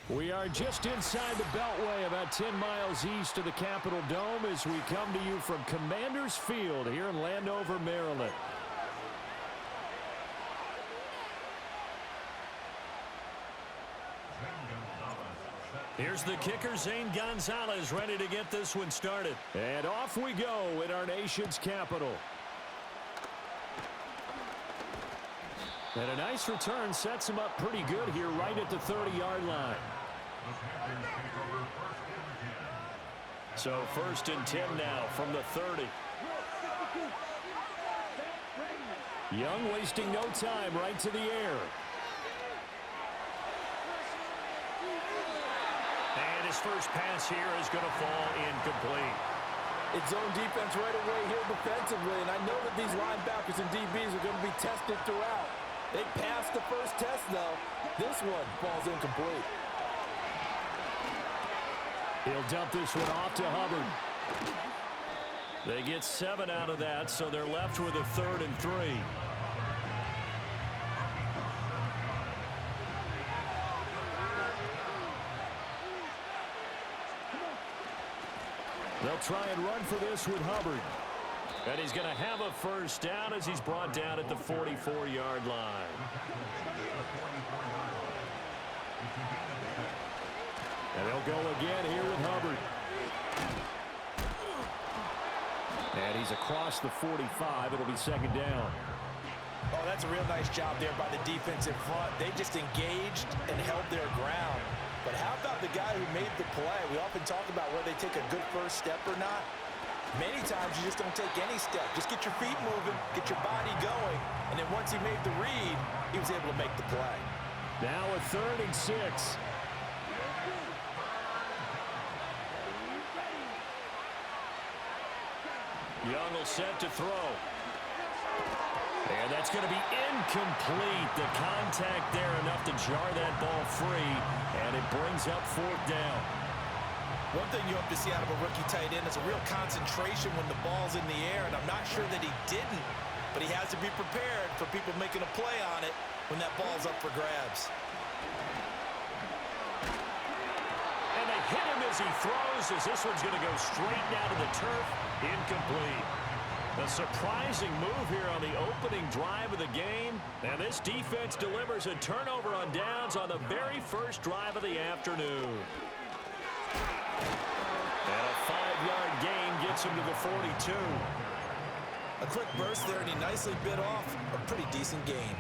We are just inside the Beltway, about 10 miles east of the Capitol Dome as we come to you from Commanders Field here in Landover, Maryland. Here's the kicker, Zane Gonzalez, ready to get this one started. And off we go in our nation's capital. And a nice return sets him up pretty good here right at the 30-yard line. So 1st and 10 now from the 30. Young wasting no time, right to the air. And his first pass here is going to fall incomplete. It's zone defense right away here defensively, and I know that these linebackers and DBs are going to be tested throughout. They passed the first test, though. This one falls incomplete. He'll dump this one off to Hubbard. They get 7 out of that, so they're left with a 3rd and 3. They'll try and run for this with Hubbard. And he's going to have a first down as he's brought down at the 44-yard line. And they'll go again here with Hubbard. And he's across the 45. It'll be 2nd down. Oh, that's a real nice job there by the defense in front. They just engaged and held their ground. But how about the guy who made the play? We often talk about whether they take a good first step or not. Many times you just don't take any step. Just get your feet moving, get your body going, and then once he made the read, he was able to make the play. Now a 3rd and 6. Young will set to throw. And that's going to be incomplete. The contact there enough to jar that ball free, and it brings up 4th down. One thing you hope to see out of a rookie tight end is a real concentration when the ball's in the air, and I'm not sure that he didn't, but he has to be prepared for people making a play on it when that ball's up for grabs. And they hit him as he throws, as this one's going to go straight down to the turf. Incomplete. A surprising move here on the opening drive of the game, and this defense delivers a turnover on downs on the very first drive of the afternoon. And a 5-yard gain gets him to the 42. A quick burst there, and he nicely bit off a pretty decent gain.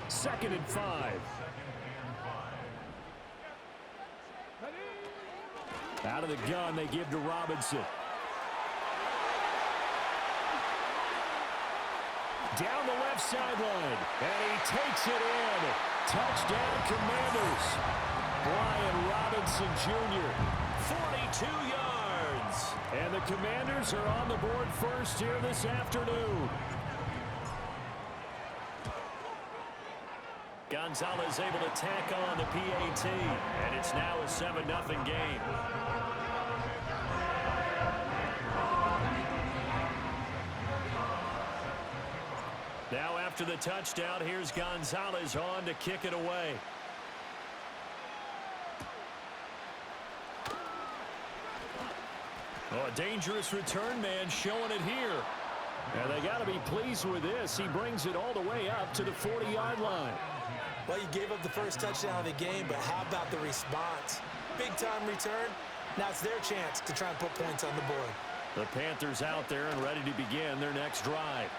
2nd and 5. Out of the gun, they give to Robinson. Down the left sideline, and he takes it in. Touchdown, Commanders. Brian Robinson Jr., 42 yards. And the Commanders are on the board first here this afternoon. Gonzalez able to tack on the PAT, and it's now a 7-0 game. Now after the touchdown, here's Gonzalez on to kick it away. Oh, a dangerous return man showing it here. And they got to be pleased with this. He brings it all the way up to the 40-yard line. Well, you gave up the first touchdown of the game, but how about the response? Big-time return. Now it's their chance to try and put points on the board. The Panthers out there and ready to begin their next drive.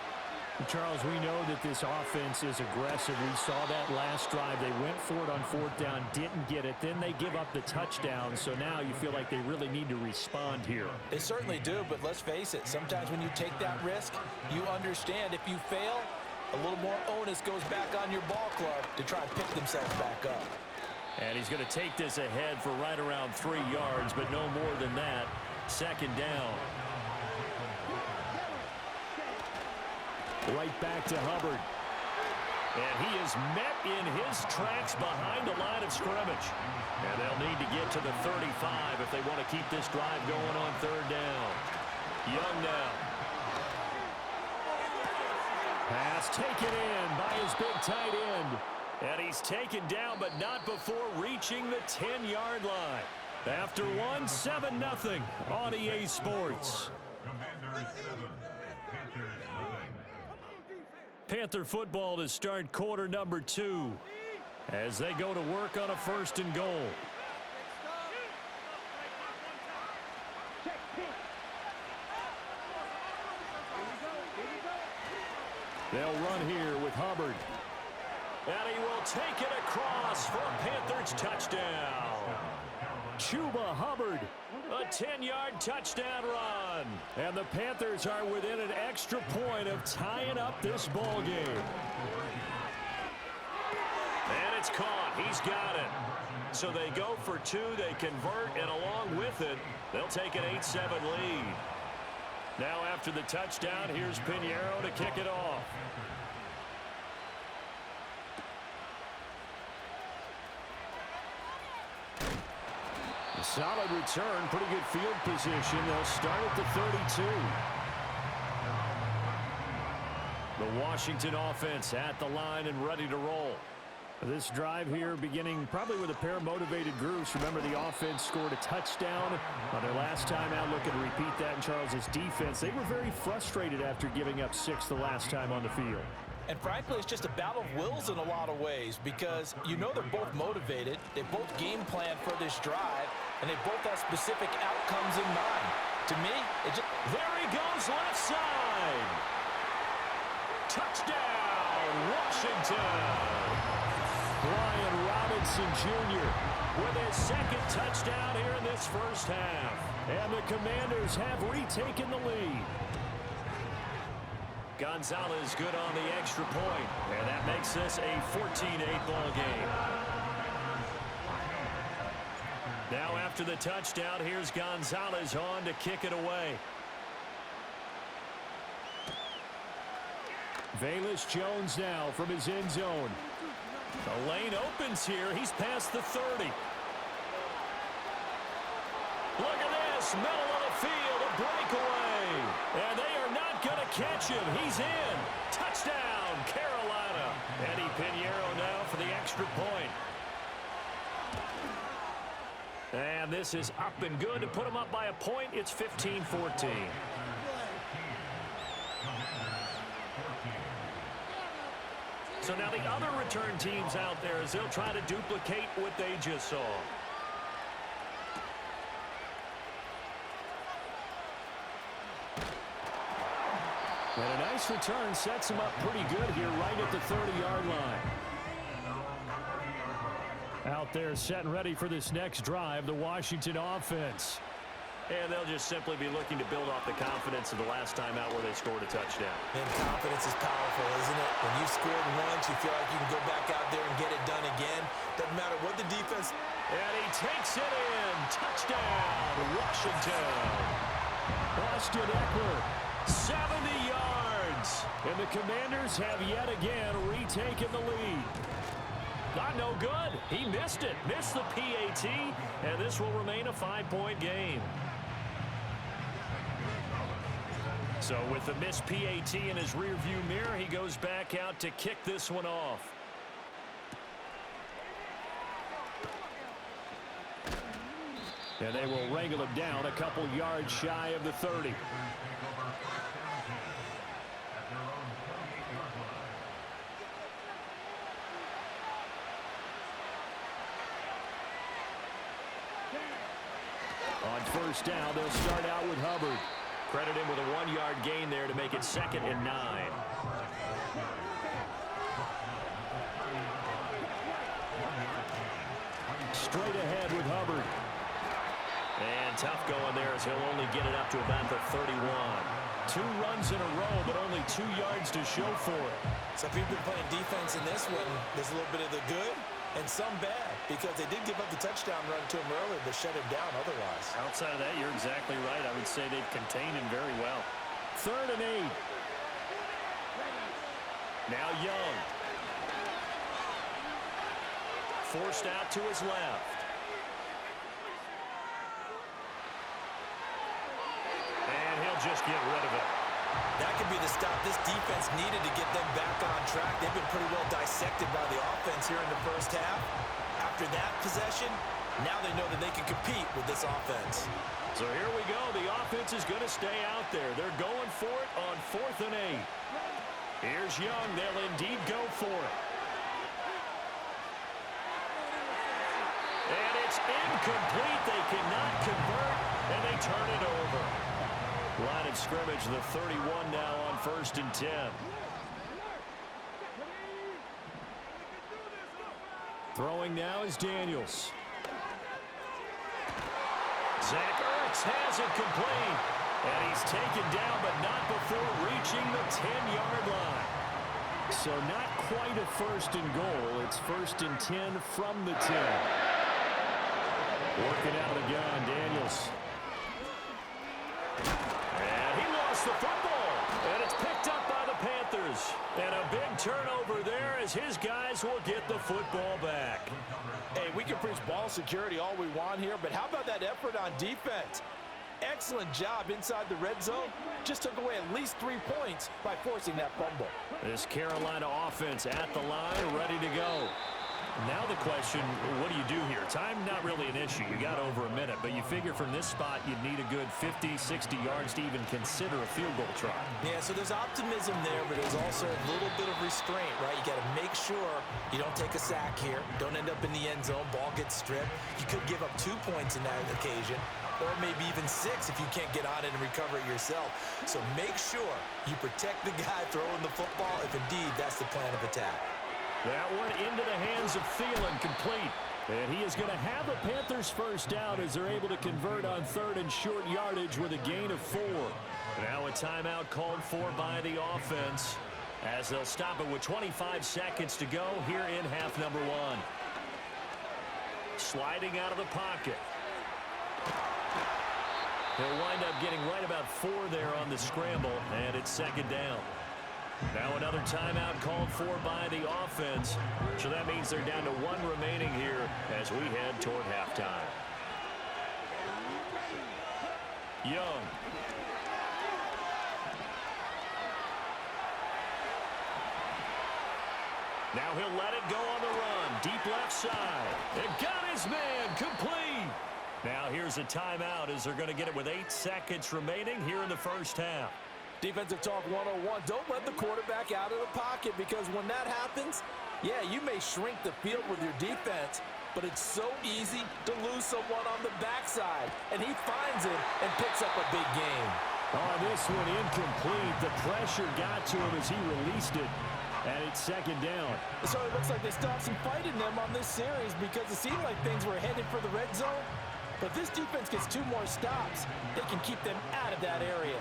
Charles, we know that this offense is aggressive. We saw that last drive. They went for it on 4th down, didn't get it. Then they give up the touchdown. So now you feel like they really need to respond here. They certainly do, but let's face it. Sometimes when you take that risk, you understand if you fail, a little more onus goes back on your ball club to try and pick themselves back up. And he's going to take this ahead for right around 3 yards, but no more than that. 2nd down. Right back to Hubbard. And he is met in his tracks behind the line of scrimmage. And they'll need to get to the 35 if they want to keep this drive going on 3rd down. Young now. Pass taken in by his big tight end. And he's taken down, but not before reaching the 10-yard line. After one, 7-0 on EA Sports. Panther football to start quarter number 2 as they go to work on a 1st and goal. They'll run here with Hubbard. And he will take it across for a Panthers touchdown. Chuba Hubbard, a 10-yard touchdown run. And the Panthers are within an extra point of tying up this ball game. And it's caught. He's got it. So they go for 2. They convert, and along with it, they'll take an 8-7 lead. Now after the touchdown, here's Pinheiro to kick it off. Solid return, pretty good field position. They'll start at the 32. The Washington offense at the line and ready to roll. This drive here beginning probably with a pair of motivated groups. Remember, the offense scored a touchdown on their last time out. Looking to repeat that in Charles's defense. They were very frustrated after giving up 6 the last time on the field. And frankly, it's just a battle of wills in a lot of ways because you know they're both motivated. They both game plan for this drive, and they both have specific outcomes in mind. To me, it just... There he goes, left side. Touchdown, Washington. Brian Robinson Jr. with his 2nd touchdown here in this first half. And the Commanders have retaken the lead. Gonzalez good on the extra point, and that makes this a 14-8 ball game. Now after the touchdown, here's Gonzalez on to kick it away. Velus Jones now from his end zone. The lane opens here. He's past the 30. Look at this, middle of the field, a breakaway. And they are not going to catch him. He's in. Touchdown, Carolina. Eddie Pinheiro now for the extra point. And this is up and good to put him up by a point. It's 15-14. So now the other return teams out there as they'll try to duplicate what they just saw. And a nice return sets him up pretty good here right at the 30-yard line. Out there set and ready for this next drive, the Washington offense. And they'll just simply be looking to build off the confidence of the last time out where they scored a touchdown. And confidence is powerful, isn't it? When you've scored once, you feel like you can go back out there and get it done again. Doesn't matter what the defense... And he takes it in. Touchdown, Washington. Austin Eckler, 70 yards. And the Commanders have yet again retaken the lead. Not no good. He missed it. Missed the PAT. And this will remain a 5-point game. So with the missed PAT in his rearview mirror, he goes back out to kick this one off. And they will wrangle him down a couple yards shy of the 30. On first down, they'll start out with Hubbard. Credit him with a 1-yard gain there to make it 2nd and 9. Straight ahead with Hubbard. And tough going there as he'll only get it up to about the 31. 2 runs in a row, but only 2 yards to show for it. So if you've been playing defense in this one, there's a little bit of the good and some bad, because they did give up the touchdown run to him earlier, but shut him down otherwise. Outside of that, you're exactly right. I would say they've contained him very well. 3rd and 8. Now Young. Forced out to his left. And he'll just get rid of it. That could be the stop this defense defense needed to get them back on track. They've been pretty well dissected by the offense here in the first half. After that possession, now they know that they can compete with this offense. So here we go. The offense is going to stay out there. They're going for it on 4th and 8. Here's Young. They'll indeed go for it. And it's incomplete. They cannot convert, and they turn it over. Line of scrimmage, the 31 now on 1st and 10. Throwing now is Daniels. Zach Ertz has it complete. And he's taken down, but not before reaching the 10-yard line. So not quite a 1st and goal. It's 1st and 10 from the 10. Working out of the gun, Daniels. And he lost the football. And it's picked up by the Panthers. And a big turnover there as his guys will get the football back. Hey, we can preach ball security all we want here, but how about that effort on defense? Excellent job inside the red zone. Just took away at least 3 points by forcing that fumble. This Carolina offense at the line, ready to go. Now the question, what do you do here? Time not really an issue. You got over a minute, but you figure from this spot you'd need a good 50, 60 yards to even consider a field goal try. Yeah, so there's optimism there, but there's also a little bit of restraint, right? You got to make sure you don't take a sack here. Don't end up in the end zone. Ball gets stripped. You could give up 2 points in that occasion, or maybe even 6 if you can't get on it and recover it yourself. So make sure you protect the guy throwing the football if indeed that's the plan of attack. That one into the hands of Thielen, complete. And he is going to have the Panthers first down as they're able to convert on 3rd and short yardage with a gain of 4. Now a timeout called for by the offense as they'll stop it with 25 seconds to go here in half number 1. Sliding out of the pocket. He'll wind up getting right about 4 there on the scramble, and it's 2nd down. Now another timeout called for by the offense. So that means they're down to 1 remaining here as we head toward halftime. Young. Now he'll let it go on the run. Deep left side. And got his man complete. Now here's a timeout as they're going to get it with 8 seconds remaining here in the first half. Defensive talk 101. Don't let the quarterback out of the pocket, because when that happens, yeah, you may shrink the field with your defense, but it's so easy to lose someone on the backside. And he finds it and picks up a big gain. On this one, incomplete. The pressure got to him as he released it. And it's 2nd down. So it looks like they stopped some fight in them on this series, because it seemed like things were headed for the red zone. But this defense gets 2 more stops. They can keep them out of that area.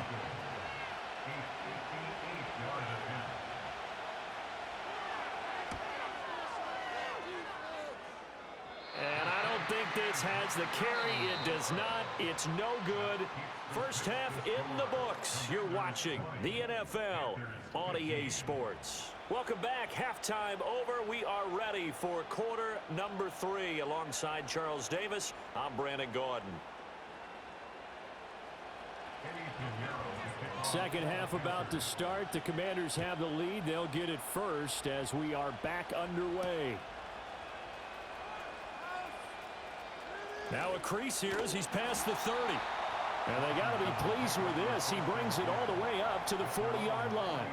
And I don't think this has the carry. It does not. It's no good. First half in the books. You're watching the NFL on EA Sports. Welcome back. Halftime over. We are ready for quarter number 3. Alongside Charles Davis, I'm Brandon Gordon. Second half about to start. The Commanders have the lead. They'll get it first as we are back underway. Now a crease here as he's past the 30. And they got to be pleased with this. He brings it all the way up to the 40-yard line.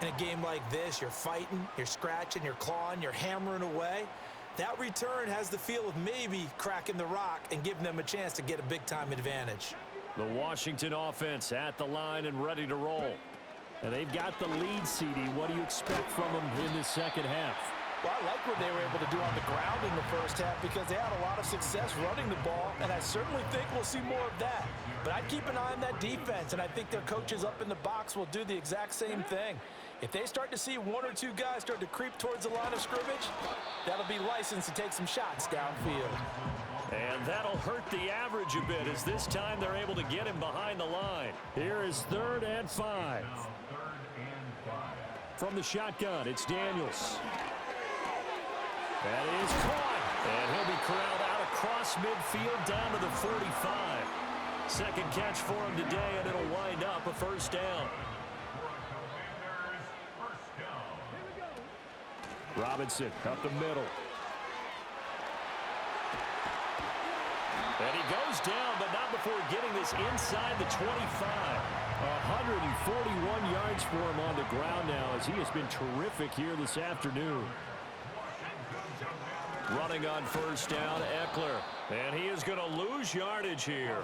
In a game like this, you're fighting, you're scratching, you're clawing, you're hammering away. That return has the feel of maybe cracking the rock and giving them a chance to get a big-time advantage. The Washington offense at the line and ready to roll. And they've got the lead, CD. What do you expect from them in the second half? Well, I like what they were able to do on the ground in the first half, because they had a lot of success running the ball, and I certainly think we'll see more of that. But I'd keep an eye on that defense, and I think their coaches up in the box will do the exact same thing. If they start to see 1 or 2 guys start to creep towards the line of scrimmage, that'll be licensed to take some shots downfield. And that'll hurt the average a bit, as this time they're able to get him behind the line. Here is 3rd and 5. From the shotgun, it's Daniels. That is caught. And he'll be corralled out across midfield down to the 45. Second catch for him today, and it'll wind up a first down. Robinson up the middle. And he goes down, but not before getting this inside the 25. 141 yards for him on the ground now as he has been terrific here this afternoon. Running on first down, Eckler. And he is going to lose yardage here.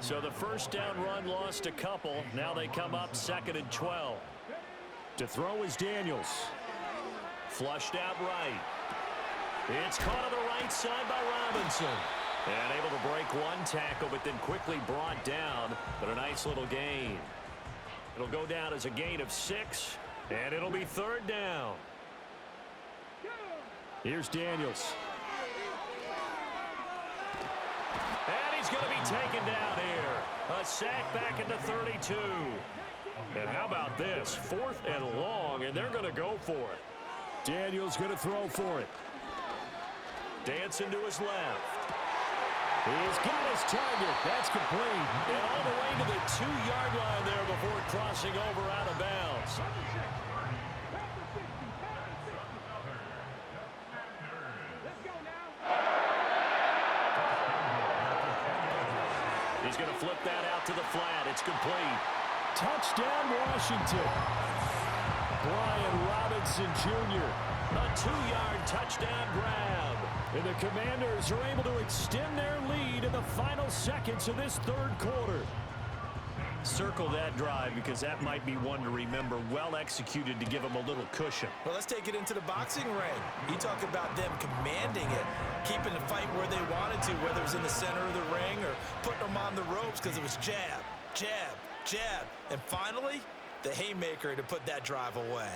So the first down run lost a couple. Now they come up 2nd and 12. To throw is Daniels. Flushed out right. It's caught on the right side by Robinson. And able to break one tackle, but then quickly brought down. But a nice little gain. It'll go down as a gain of 6. And it'll be 3rd down. Here's Daniels. And he's going to be taken down here. A sack back into 32. And how about this? 4th and long, and they're going to go for it. Daniels going to throw for it. Dancing to his left. He's got his target. That's complete. And all the way to the 2-yard line there before crossing over out of bounds. He's going to flip that out to the flat. It's complete. Touchdown, Washington. Brian Robinson Jr. A 2-yard touchdown grab. And the Commanders are able to extend their lead in the final seconds of this 3rd quarter. Circle that drive because that might be one to remember. Well executed to give them a little cushion. Well, let's take it into the boxing ring. You talk about them commanding it, keeping the fight where they wanted to, whether it was in the center of the ring or putting them on the ropes because it was jab, jab, jab. And finally, the haymaker to put that drive away.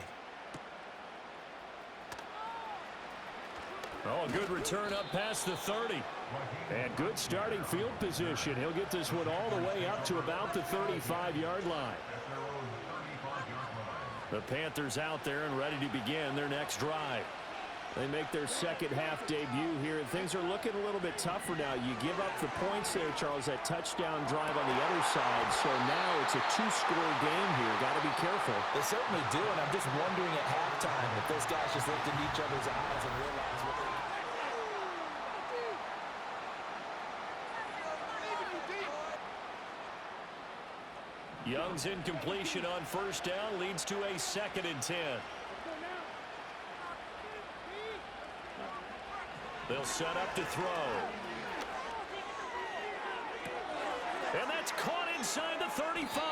Oh, a good return up past the 30. And good starting field position. He'll get this one all the way up to about the 35-yard line. The Panthers out there and ready to begin their next drive. They make their second-half debut here, and things are looking a little bit tougher now. You give up the points there, Charles, that touchdown drive on the other side. So now it's a 2-score game here. Got to be careful. They certainly do, and I'm just wondering at halftime if those guys just looked into each other's eyes and realized what they... Young's incompletion on first down leads to a 2nd and 10. They'll set up to throw. And that's caught inside the 35.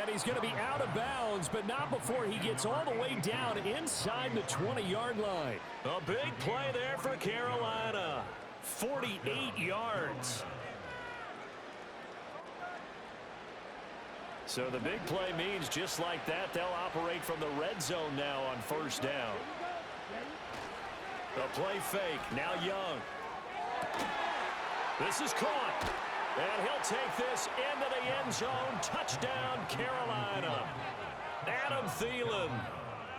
And he's going to be out of bounds, but not before he gets all the way down inside the 20-yard line. A big play there for Carolina. 48 yards. So the big play means just like that, they'll operate from the red zone now on first down. The play fake. Now Young. This is caught. And he'll take this into the end zone. Touchdown, Carolina. Adam Thielen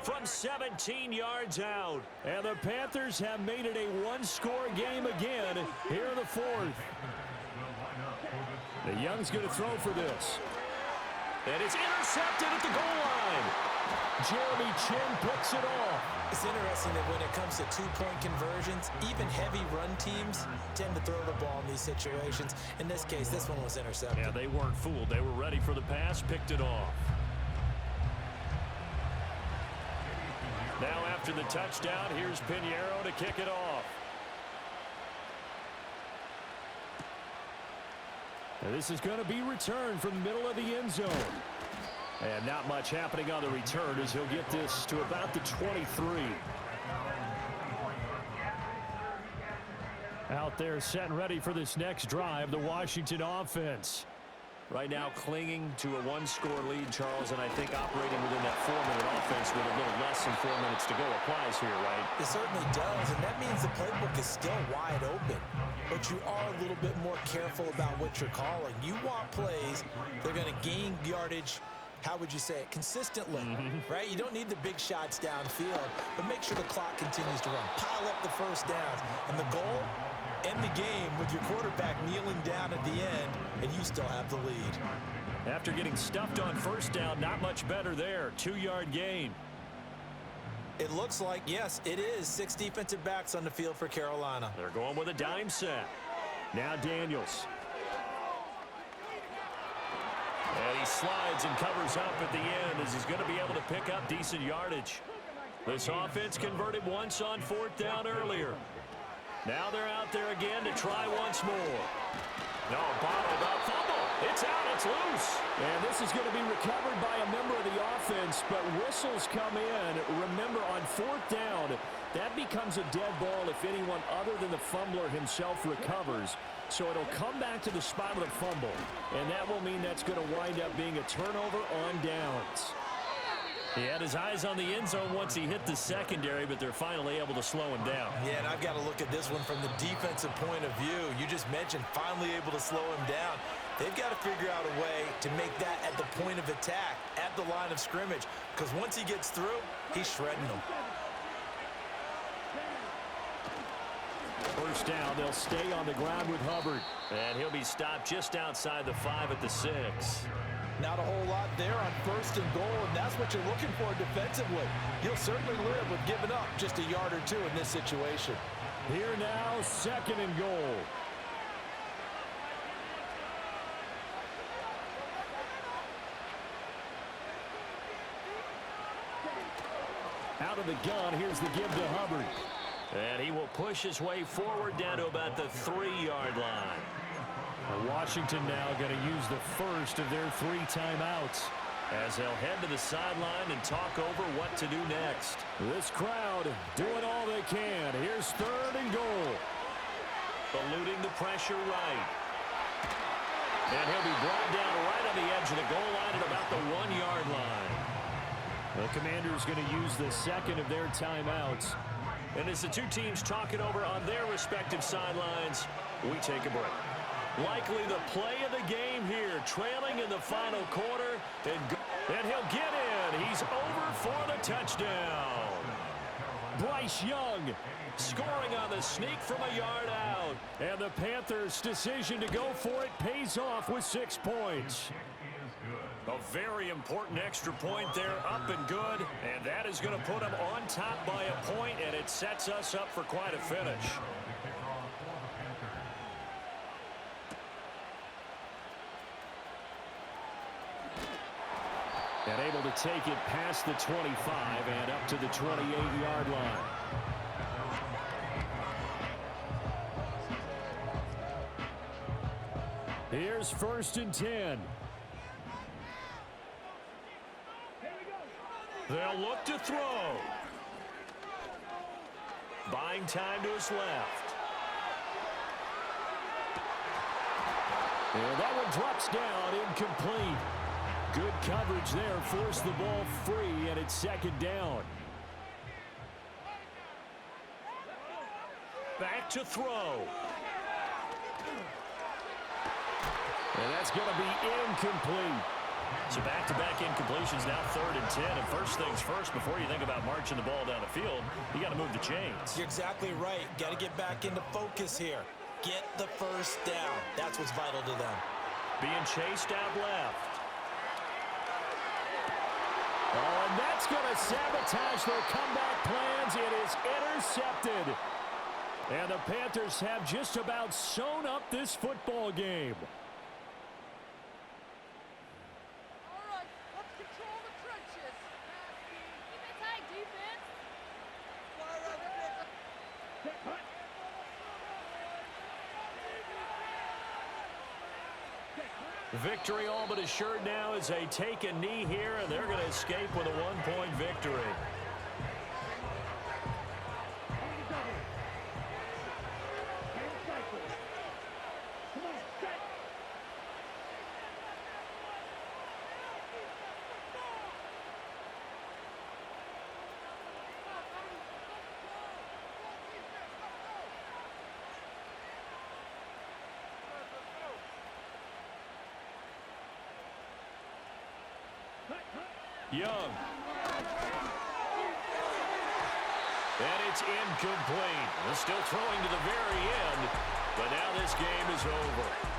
from 17 yards out. And the Panthers have made it a 1-score game again here in the 4th. The Young's going to throw for this. And it's intercepted at the goal line. Jeremy Chin picks it off. It's interesting that when it comes to 2-point conversions, even heavy run teams tend to throw the ball in these situations. In this case, this one was intercepted. Yeah, they weren't fooled. They were ready for the pass, picked it off. Now after the touchdown, here's Pinheiro to kick it off. And this is going to be returned from the middle of the end zone. And not much happening on the return as he'll get this to about the 23. Out there set and ready for this next drive, the Washington offense. Right now clinging to a 1-score lead, Charles, and I think operating within that 4-minute offense with a little less than 4 minutes to go applies here, right? It certainly does, and that means the playbook is still wide open. But you are a little bit more careful about what you're calling. You want plays that are going to gain yardage, how would you say it, consistently, right? You don't need the big shots downfield, but make sure the clock continues to run. Pile up the first downs, and the goal, end the game with your quarterback kneeling down at the end, and you still have the lead. After getting stuffed on first down, not much better there. 2-yard gain. It looks like, yes, it is 6 defensive backs on the field for Carolina. They're going with a dime set. Now Daniels. And he slides and covers up at the end as he's going to be able to pick up decent yardage. This offense converted once on 4th down earlier. Now they're out there again to try once more. No, bottled up, fumble. It's out, it's loose. And this is going to be recovered by a member of the offense, but whistles come in. Remember, on 4th down, that becomes a dead ball if anyone other than the fumbler himself recovers. So it'll come back to the spot of the fumble, and that will mean that's going to wind up being a turnover on downs. He had his eyes on the end zone once he hit the secondary, but they're finally able to slow him down. Yeah, and I've got to look at this one from the defensive point of view. You just mentioned finally able to slow him down. They've got to figure out a way to make that at the point of attack, at the line of scrimmage, because once he gets through, he's shredding them. First down, they'll stay on the ground with Hubbard. And he'll be stopped just outside the 5 at the 6. Not a whole lot there on 1st and goal, and that's what you're looking for defensively. You'll certainly live with giving up just a yard or 2 in this situation. Here now, 2nd and goal. Out of the gun, here's the give to Hubbard. And he will push his way forward down to about the 3-yard line. Washington now going to use the first of their 3 timeouts as they'll head to the sideline and talk over what to do next. This crowd doing all they can. Here's 3rd and goal. Eluding the pressure right. And he'll be brought down right on the edge of the goal line at about the 1-yard line. The Commanders going to use the 2nd of their timeouts. And as the 2 teams talk it over on their respective sidelines, we take a break. Likely the play of the game here, trailing in the final quarter, and he'll get in. He's over for the touchdown. Bryce Young scoring on the sneak from a yard out. And the Panthers' decision to go for it pays off with 6 points. A very important extra point there, up and good, and that is going to put them on top by a point, and it sets us up for quite a finish. And able to take it past the 25 and up to the 28-yard line. Here's 1st and 10. They'll look to throw. Buying time to his left. And that one drops down, incomplete. Good coverage there, forced the ball free, and it's 2nd down. Back to throw. And that's going to be incomplete. So back-to-back incompletions, now 3rd and 10. And first things first, before you think about marching the ball down the field, you got to move the chains. You're exactly right. Got to get back into focus here. Get the first down. That's what's vital to them. Being chased out left. Oh, and that's going to sabotage their comeback plans. It is intercepted. And the Panthers have just about sewn up this football game. Victory all but assured now as they take a knee here, and they're going to escape with a 1-point victory. Young. And it's incomplete. They're still throwing to the very end, but now this game is over.